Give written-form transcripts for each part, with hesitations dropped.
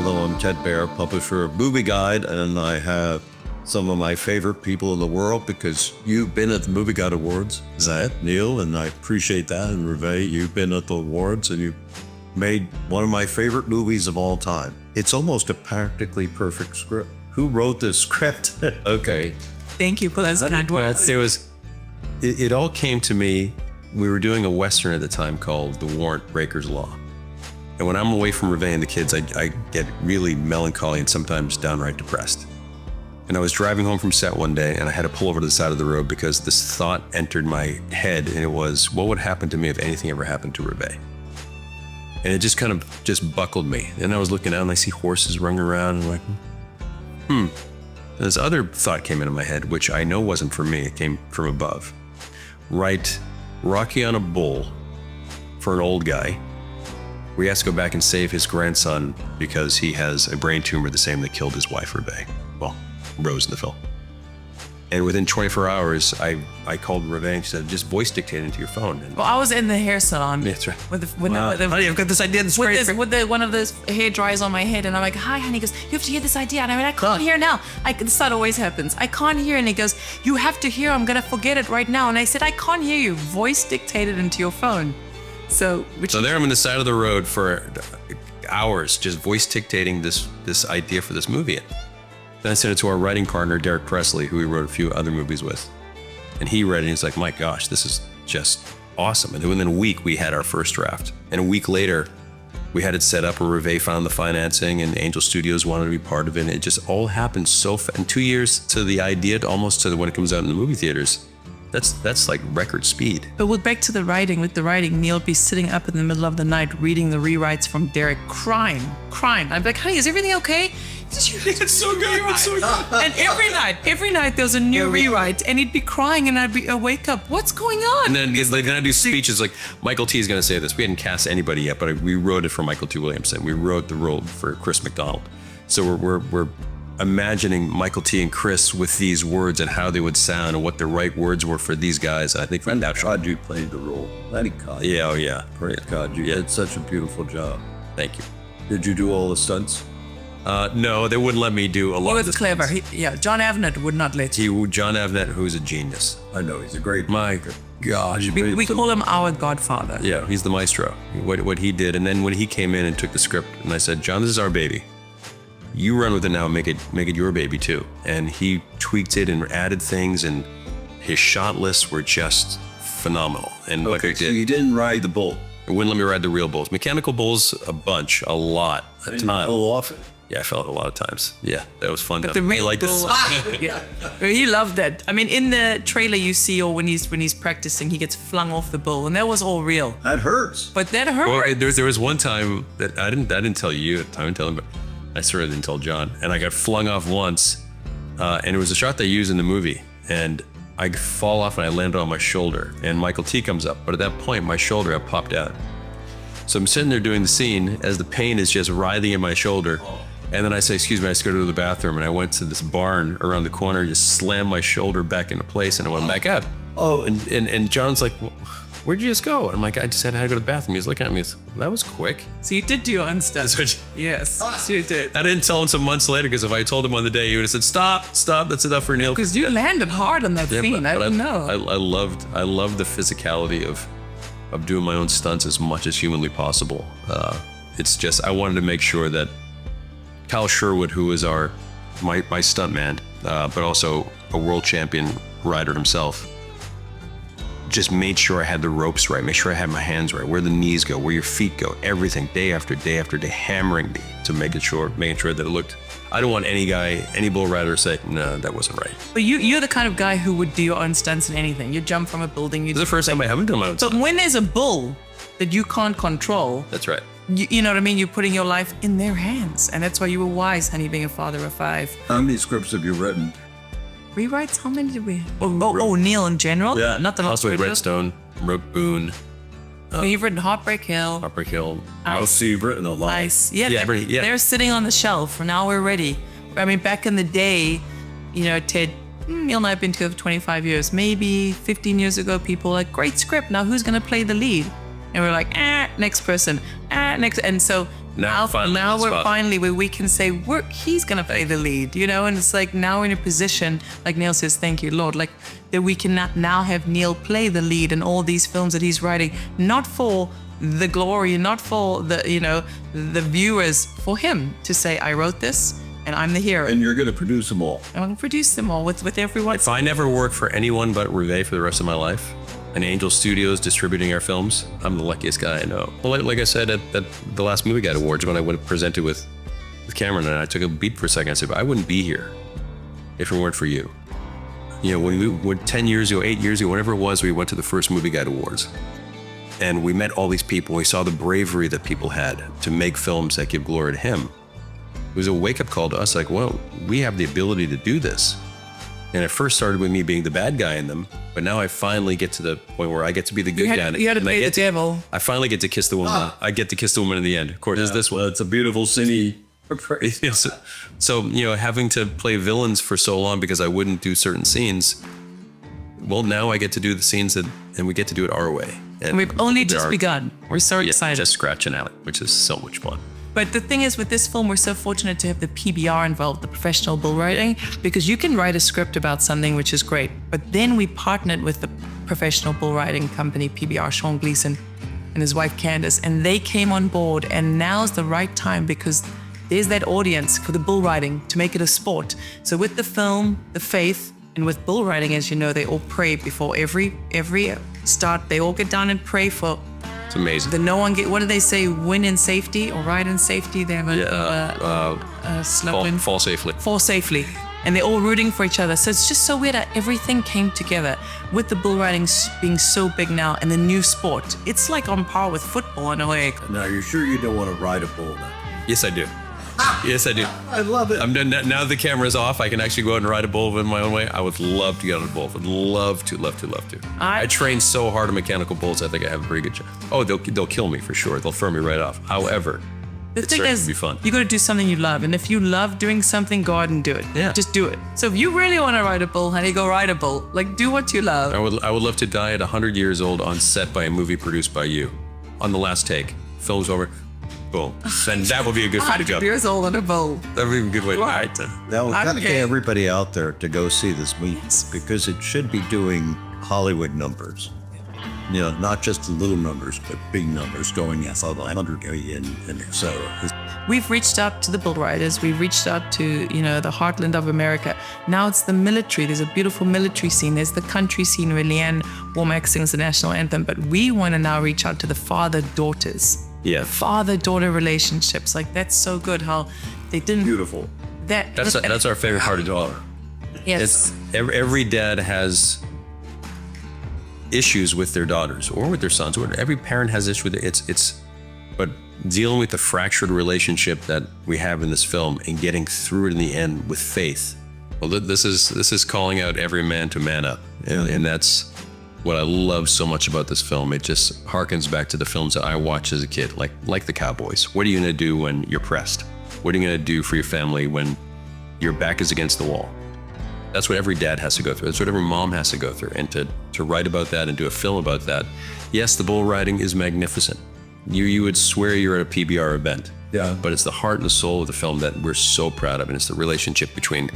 Hello, I'm Ted Baer, publisher of Movieguide, and I have some of my favorite people in the world because you've been at the Movieguide Awards. Is that it, Neal? And I appreciate that. And Ruve, you've been at the awards and you've made one of my favorite movies of all time. It's almost a practically perfect script. Who wrote this script? Okay. Thank you for those kind words. It all came to me. We were doing a Western at the time called The Warrant Breaker's Law. And when I'm away from Ruve and the kids, I get really melancholy and sometimes downright depressed. And I was driving home from set one day and I had to pull over to the side of the road because this thought entered my head, and it was, what would happen to me if anything ever happened to Ruve? And it just kind of buckled me. And I was looking out and I see horses running around and I'm like, This other thought came into my head, which I know wasn't for me. It came from above. Write Rocky on a bull for an old guy. We has to go back and save his grandson because he has a brain tumor the same that killed his wife, Ruve. Well, Rose in the film. And within 24 hours, I called Ruve and she said, just voice dictate into your phone. And Well, I was in the hair salon. Yeah, that's right. I've got this idea. With one of those hair dryers on my head, and I'm like, "Hi, honey." He goes, "You have to hear this idea." And I'm like, "I can't hear now." This always happens. I can't hear, and he goes, "You have to hear. I'm gonna forget it right now." And I said, "I can't hear you." Voice dictated into your phone. So there I'm on the side of the road for hours, just voice dictating this idea for this movie. Then I sent it to our writing partner, Derek Presley, who we wrote a few other movies with. And he read it and he's like, my gosh, this is just awesome. And then within a week, we had our first draft. And a week later, we had it set up and Ruve found the financing and Angel Studios wanted to be part of it. And it just all happened so fast. In 2 years to the idea, almost to when it comes out in the movie theaters, that's like record speed. But back to the writing. With the writing, Neal would be sitting up in the middle of the night reading the rewrites from Derek, crying. I'd be like, honey, is everything okay? It's so good. It's so good. And every night there was a new rewrite, and he'd be crying, and I'd wake up. What's going on? And then I do speeches like Michael T is going to say this. We hadn't cast anybody yet, but we wrote it for Michael T. Williamson. We wrote the role for Chris McDonald. So we're imagining Michael T. and Chris with these words and how they would sound and what the right words were for these guys. I think Kaju played the role. Lenny Kaju. Yeah, oh yeah. Great Kaju. You did such a beautiful job. Thank you. Did you do all the stunts? No, they wouldn't let me do a lot. He was clever. John Avnet would not let you. John Avnet, who's a genius. I know, he's a great My gosh. We call him our godfather. Yeah, he's the maestro. What he did, and then when he came in and took the script, and I said, John, this is our baby. You run with it now, make it your baby too. And he tweaked it and added things, and his shot lists were just phenomenal. And what he did, so you didn't ride the bull. It wouldn't let me ride the real bulls. Mechanical bulls, a lot, a ton. Fell off it. Yeah, I fell a lot of times. Yeah, that was fun. But the real bull, yeah, he loved that. I mean, in the trailer you see, or when he's practicing, he gets flung off the bull, and that was all real. That hurts. But that hurt. Well, there was one time that I didn't tell you at the time. I didn't tell him, but I certainly didn't tell John. And I got flung off once, and it was a shot they used in the movie, and I fall off and I landed on my shoulder, and Michael T comes up, but at that point my shoulder had popped out. So I'm sitting there doing the scene as the pain is just writhing in my shoulder. And then I say, excuse me, I just go to the bathroom, and I went to this barn around the corner, just slammed my shoulder back into place, and I went back up. Oh, and John's like, well, where'd you just go? And I'm like, I just had to go to the bathroom. He's looking at me, he's like, that was quick. So you did do your own stuff. Yes, so you did. I didn't tell him some months later, because if I told him on the day, he would have said, stop, that's enough for Neal. Because you landed hard on that scene, I didn't know. I loved the physicality of doing my own stunts as much as humanly possible. It's just, I wanted to make sure that Kyle Sherwood, who is my stunt man, but also a world champion rider himself, just made sure I had the ropes right, make sure I had my hands right, where the knees go, where your feet go, everything, day after day after day, hammering me to making sure that it looked. I don't want any bull rider to say, no, that wasn't right. But you're the kind of guy who would do your own stunts in anything. You jump from a building. This is the first time I haven't done my own stunts. But when there's a bull that you can't control. That's right. You know what I mean? You're putting your life in their hands. And that's why you were wise, honey, being a father of 5. How many scripts have you written? Rewrites? How many did we? Oh, Neal in general? Yeah. Not the House with Redstone, wrote Boone. You've written Heartbreak Hill. I'll see you've written a lot. Ice. Yeah, yeah. They're sitting on the shelf. Now we're ready. I mean, back in the day, Ted, Neal and I have been together for 25 years. Maybe 15 years ago, people were like, great script. Now who's going to play the lead? And we're like, next person, next. And so Now, now we're finally where we can say he's gonna play the lead, you know, and it's like now we're in a position, like Neal says, thank you, Lord, like that we can now have Neal play the lead in all these films that he's writing, not for the glory, not for the, you know, the viewers, for him to say, I wrote this and I'm the hero. And you're going to produce them all. I'm gonna produce them all with everyone. If I never work for anyone but Ruve for the rest of my life, and Angel Studios distributing our films, I'm the luckiest guy I know. Well, like I said at the last Movieguide Awards, when I would have presented with Cameron, and I took a beat for a second, I said, I wouldn't be here if it weren't for you. You know, when 10 years ago, 8 years ago, whatever it was, we went to the first Movieguide Awards. And we met all these people. We saw the bravery that people had to make films that give glory to him. It was a wake-up call to us, like, well, we have the ability to do this. And it first started with me being the bad guy in them, but now I finally get to the point where I get to be the good guy. You had to play the devil. I finally get to kiss the woman. I get to kiss the woman in the end. Of course, it's this one. Well, it's a beautiful cine. So, you know, having to play villains for so long because I wouldn't do certain scenes, well, now I get to do the scenes and we get to do it our way. And we've only just begun. We're so excited. Just scratching out, which is so much fun. But the thing is, with this film, we're so fortunate to have the PBR involved, the professional bull riding, because you can write a script about something, which is great. But then we partnered with the professional bull riding company, PBR, Sean Gleason, and his wife, Candace, and they came on board. And now's the right time because there's that audience for the bull riding to make it a sport. So with the film, the faith, and with bull riding, as you know, they all pray before every start. They all get down and pray for. It's amazing. That no one what do they say? Win in safety or ride in safety? They have a slogan. Fall safely. Fall safely. And they're all rooting for each other. So it's just so weird that everything came together with the bull riding being so big now and the new sport. It's like on par with football in a way. Now, you're sure you don't want to ride a bull now? Yes, I do. Yes, I do. I love it. I'm done now that the camera's off. I can actually go out and ride a bull in my own way. I would love to get on a bull. Would love to. I train so hard on mechanical bulls. I think I have a pretty good chance. Oh, they'll kill me for sure. They'll throw me right off. However, the thing is, be fun. You got to do something you love, and if you love doing something, go out and do it. Yeah. Just do it. So if you really want to ride a bull, honey, go ride a bull. Like, do what you love. I would love to die at 100 years old on set by a movie produced by you. On the last take, film's over. Boom. And that would be a good way to 100 years old on a bull. That would be a good way to die. Now, we've got to Okay. get everybody out there to go see this movie because it should be doing Hollywood numbers. You know, not just little numbers, but big numbers going at 100 million and so. We've reached out to the bull riders. We've reached out to, you know, the heartland of America. Now it's the military. There's a beautiful military scene. There's the country scene where Leanne Womack sings the national anthem. But we want to now reach out to the father-daughters. Yeah. Father-daughter relationships. Like, that's so good how they didn't... Beautiful. That's our favorite part of it. Yes. Every dad has issues with their daughters or with their sons. Or every parent has issues with it. But dealing with the fractured relationship that we have in this film and getting through it in the end with faith. Well, this is calling out every man to man up, and that's what I love so much about this film. It just harkens back to the films that I watched as a kid, like The Cowboys. What are you going to do when you're pressed? What are you going to do for your family when your back is against the wall? That's what every dad has to go through. That's what every mom has to go through. And to write about that and do a film about that, yes, the bull riding is magnificent. You would swear you're at a PBR event. Yeah. But it's the heart and the soul of the film that we're so proud of. And it's the relationship between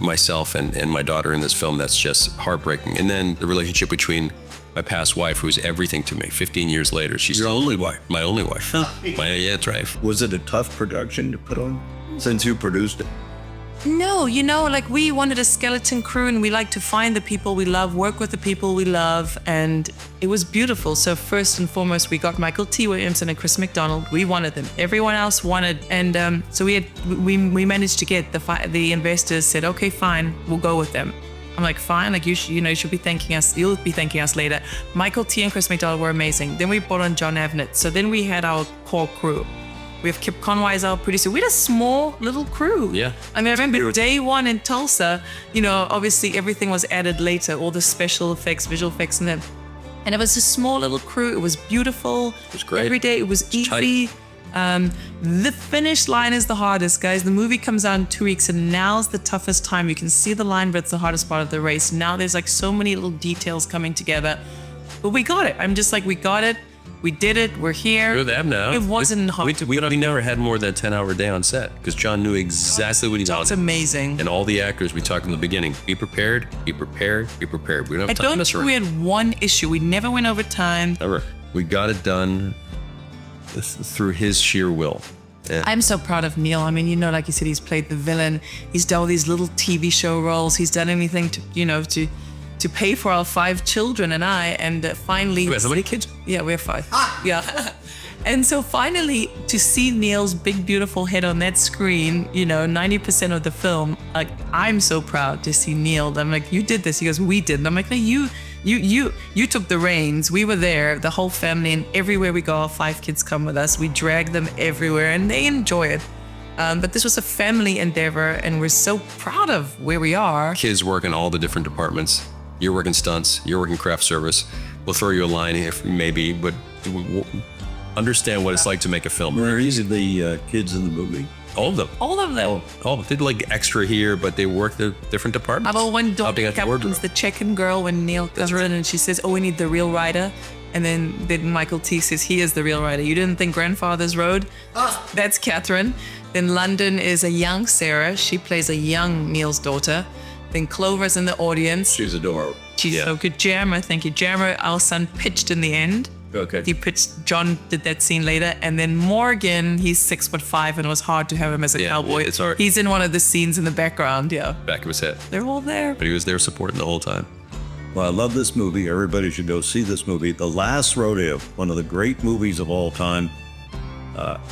myself and my daughter in this film that's just heartbreaking. And then the relationship between my past wife, who's everything to me. 15 years later, she's Your only wife. my only wife. Yeah, that's right. Was it a tough production to put on since you produced it? No, you know, like we wanted a skeleton crew and we like to find the people we love, work with the people we love, and it was beautiful. So first and foremost, we got Michael T. Williamson and Chris McDonough. We wanted them. Everyone else wanted, and so we managed to get the investors said, okay, fine, we'll go with them. I'm like, fine, like you should be thanking us. You'll be thanking us later. Michael T. and Chris McDonough were amazing. Then we brought on John Avnet. So then we had our core crew. We have Kip Conway as our producer. We had a small little crew. Yeah. I mean, I remember day one in Tulsa, you know, obviously everything was added later, all the special effects, visual effects, and it was a small little crew. It was beautiful. It was great. Every day it was easy. The finish line is the hardest, guys. The movie comes out in 2 weeks, and now's the toughest time. You can see the line, but it's the hardest part of the race. Now there's like so many little details coming together, but we got it. I'm just like, we got it. We did it. We're here. We're there now. It wasn't hard. We never had more than a 10-hour day on set because John knew exactly what he wanted. It's amazing. And all the actors, we talked in the beginning, be prepared, be prepared, be prepared. We don't have I time don't to mess think around. we had one issue. We never went over time. Never. We got it done through his sheer will. Yeah. I'm so proud of Neal. I mean, you know, like you said, he's played the villain. He's done all these little TV show roles. He's done anything to, you know, to pay for our 5 children and I. And finally, Wait, how many kids? Yeah, we have 5. Yeah. And so finally, to see Neal's big, beautiful head on that screen, you know, 90% of the film, like, I'm so proud to see Neal. I'm like, you did this. He goes, we did. And I'm like, no, you took the reins. We were there, the whole family, and everywhere we go, our 5 kids come with us. We drag them everywhere, and they enjoy it. But this was a family endeavor, and we're so proud of where we are. Kids work in all the different departments. You're working stunts. You're working craft service. We'll throw you a line if maybe, but understand what it's like to make a film. Were easy the kids in the movie? All of them. All of them. All of them. They did like extra here, but they work the different departments. About one dog Opting out the comes wardrobe. the check-in girl when Neal comes in and she says, oh, we need the real rider. And then Michael T says, he is the real rider. You didn't think Grandfather's Road? That's Catherine. Then London is a young Sarah. She plays a young Neal's daughter. Then Clover's in the audience. She's adorable. She's so good. Jammer, thank you. Jammer, our son, pitched in the end. Okay. He pitched, John did that scene later. And then Morgan, he's 6'5" and it was hard to have him as a cowboy. It's hard. He's in one of the scenes in the background, yeah. Back of his head. They're all there. But he was there supporting the whole time. Well, I love this movie. Everybody should go see this movie. The Last Rodeo, one of the great movies of all time.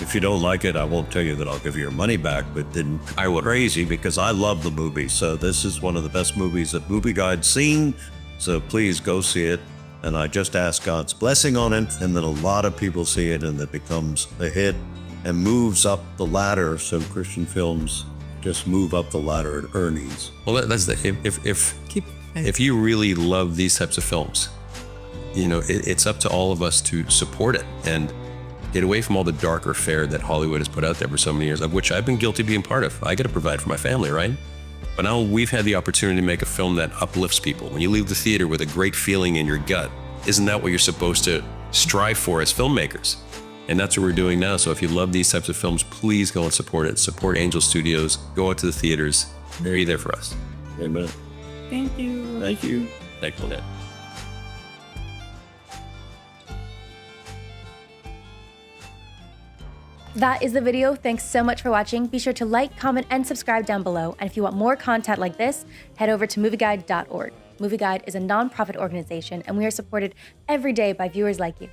If you don't like it, I won't tell you that I'll give you your money back, but then I would crazy because I love the movie. So this is one of the best movies that Movieguide's seen. So please go see it. And I just ask God's blessing on it. And then a lot of people see it and it becomes a hit and moves up the ladder. So Christian films just move up the ladder in earnings. Well, that's the if you really love these types of films, you know, it's up to all of us to support it and get away from all the darker fare that Hollywood has put out there for so many years, of which I've been guilty of being part of. I got to provide for my family, right? But now we've had the opportunity to make a film that uplifts people. When you leave the theater with a great feeling in your gut, isn't that what you're supposed to strive for as filmmakers? And that's what we're doing now. So if you love these types of films, please go and support it. Support Angel Studios. Go out to the theaters. Be there for us. Amen. Thank you. Thank you. Thanks, Lynette. That is the video. Thanks so much for watching. Be sure to like, comment, and subscribe down below. And if you want more content like this, head over to movieguide.org. Movieguide is a nonprofit organization, and we are supported every day by viewers like you.